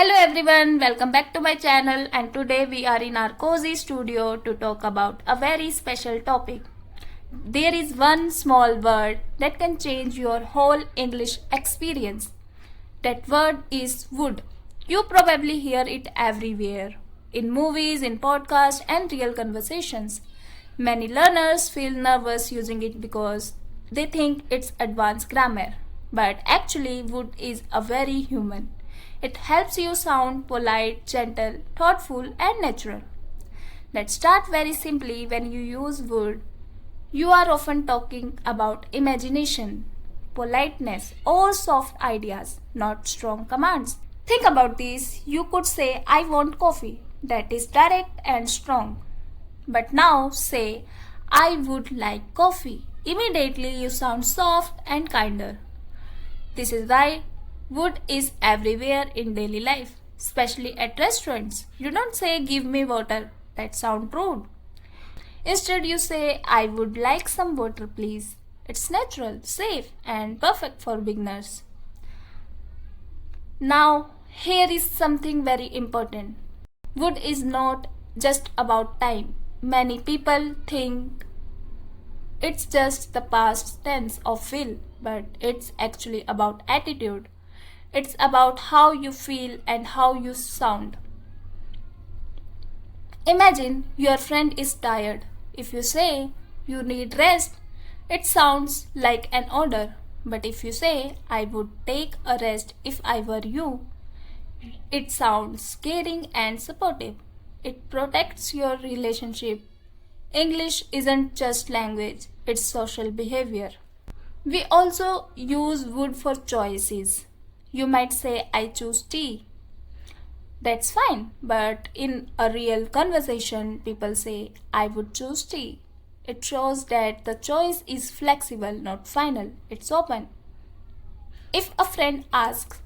Hello everyone, welcome back to my channel, and today we are in our cozy studio to talk about a very special topic. There is one small word that can change your whole English experience. That word is would. You probably hear it everywhere, in movies, in podcasts and real conversations. Many learners feel nervous using it because they think it's advanced grammar. But actually would is a very human. It helps you sound polite, gentle, thoughtful, and natural. Let's start very simply. When you use would, you are often talking about imagination, politeness, or soft ideas, not strong commands. Think about this. You could say, I want coffee. That is direct and strong. But now say, I would like coffee. Immediately you sound soft and kinder. This is why would is everywhere in daily life, especially at restaurants. You don't say, give me water. That sounds rude. Instead, you say, I would like some water, please. It's natural, safe, and perfect for beginners. Now, here is something very important. Would is not just about time. Many people think it's just the past tense of will, but it's actually about attitude. It's about how you feel and how you sound. Imagine your friend is tired. If you say you need rest, it sounds like an order. But if you say I would take a rest if I were you, it sounds caring and supportive. It protects your relationship. English isn't just language, it's social behavior. We also use would for choices. You might say, I choose tea. That's fine, but in a real conversation, people say, I would choose tea. It shows that the choice is flexible, not final, it's open. If a friend asks,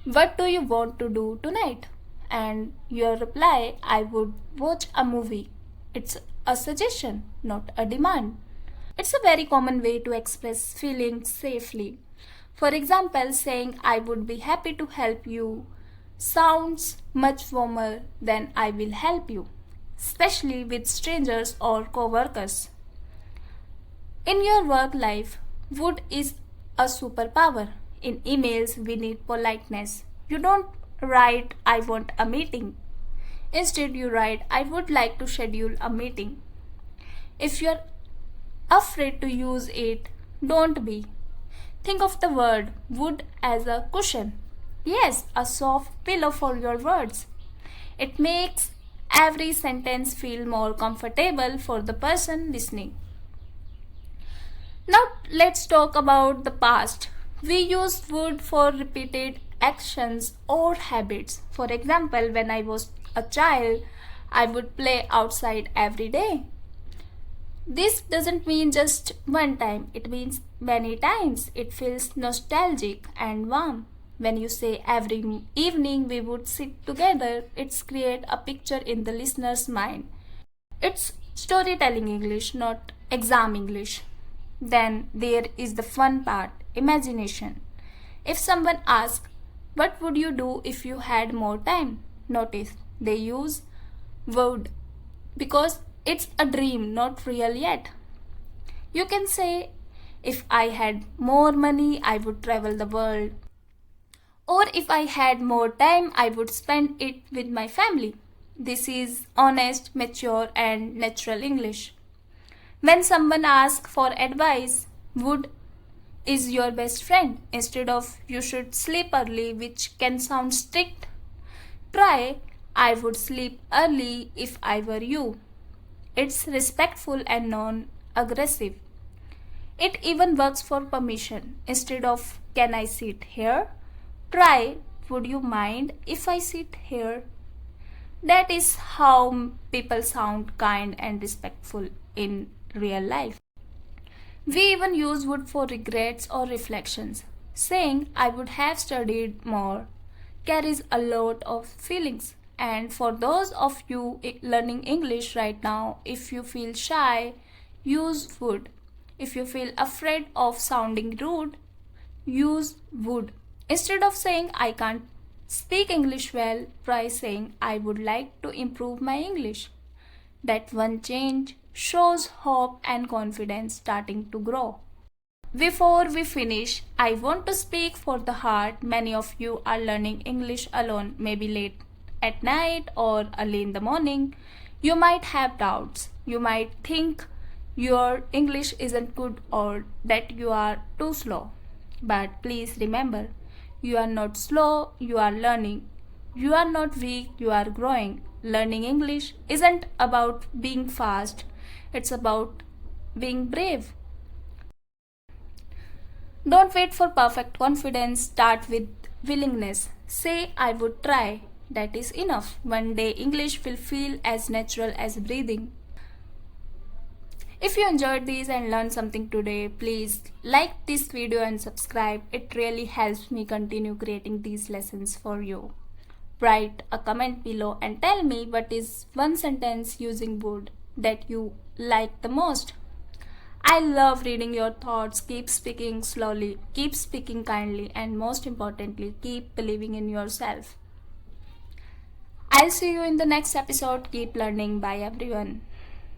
what do you want to do tonight? And your reply, I would watch a movie. It's a suggestion, not a demand. It's a very common way to express feelings safely. For example, saying I would be happy to help you sounds much warmer than I will help you, especially with strangers or co-workers. In your work life, would is a superpower. In emails, we need politeness. You don't write I want a meeting. Instead, you write I would like to schedule a meeting. If you're afraid to use it, don't be. Think of the word would as a cushion. Yes, a soft pillow for your words. It makes every sentence feel more comfortable for the person listening. Now let's talk about the past. We use would for repeated actions or habits. For example, when I was a child, I would play outside every day. This doesn't mean just one time, it means many times. It feels nostalgic and warm. When you say every evening we would sit together, it's create a picture in the listener's mind. It's storytelling English, not exam English. Then there is the fun part, imagination. If someone asks, what would you do if you had more time? Notice they use would because it's a dream, not real yet. You can say, if I had more money, I would travel the world. Or if I had more time, I would spend it with my family. This is honest, mature, and natural English. When someone asks for advice, would is your best friend instead of you should sleep early, which can sound strict. Try, I would sleep early if I were you. It's respectful and non-aggressive. It even works for permission. Instead of can I sit here? Try would you mind if I sit here? That is how people sound kind and respectful in real life. We even use would for regrets or reflections. Saying I would have studied more carries a lot of feelings. And for those of you learning English right now, if you feel shy, use would. If you feel afraid of sounding rude, use would. Instead of saying I can't Speak English well, try saying, I would like to improve my English. That one change shows hope and confidence starting to grow. Before we finish, I want to speak for the heart. Many of you are learning English alone, maybe late at night or early in the morning. You might have doubts. You might think your English isn't good or that you are too slow. But please remember, you are not slow, you are learning. You are not weak, you are growing. Learning English isn't about being fast, it's about being brave. Don't wait for perfect confidence, start with willingness. Say, I would try. That is enough. One day, English will feel as natural as breathing. If you enjoyed this and learned something today, please like this video and subscribe. It really helps me continue creating these lessons for you. Write a comment below and tell me what is one sentence using would that you like the most. I love reading your thoughts. Keep speaking slowly, keep speaking kindly, and most importantly, keep believing in yourself. I'll see you in the next episode. Keep learning. Bye, everyone.